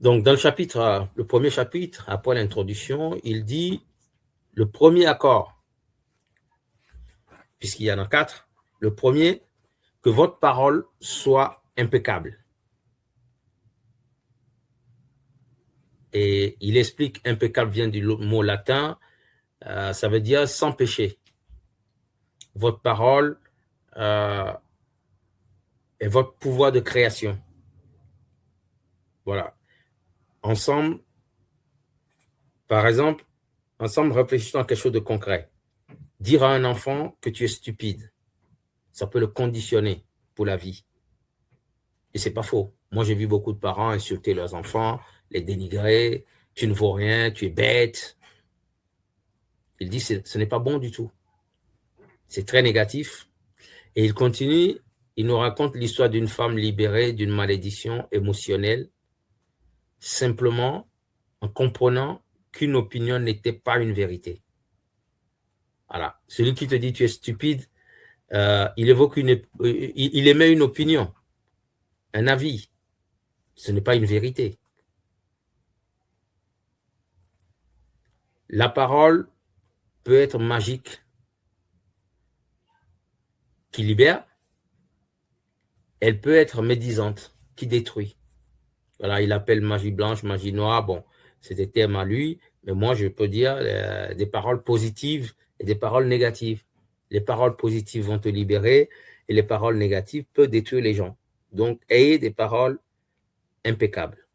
Donc, dans le premier chapitre, après l'introduction, il dit le premier accord, puisqu'il y en a 4, le premier, que votre parole soit impeccable. Et il explique impeccable vient du mot latin, ça veut dire sans péché. Votre parole est votre pouvoir de création. Voilà. Ensemble, par exemple, ensemble, réfléchissons à quelque chose de concret. Dire à un enfant que tu es stupide, ça peut le conditionner pour la vie. Et c'est pas faux. Moi, j'ai vu beaucoup de parents insulter leurs enfants, les dénigrer. Tu ne vaux rien, tu es bête. Il dit ce n'est pas bon du tout. C'est très négatif. Et il continue, il nous raconte l'histoire d'une femme libérée d'une malédiction émotionnelle, simplement en comprenant qu'une opinion n'était pas une vérité. Voilà. Celui qui te dit tu es stupide, il émet une opinion, un avis. Ce n'est pas une vérité. La parole peut être magique, qui libère. Elle peut être médisante, qui détruit. Voilà, il appelle magie blanche, magie noire. Bon, c'est des termes à lui, mais moi, je peux dire des paroles positives et des paroles négatives. Les paroles positives vont te libérer et les paroles négatives peuvent détruire les gens. Donc, ayez des paroles impeccables.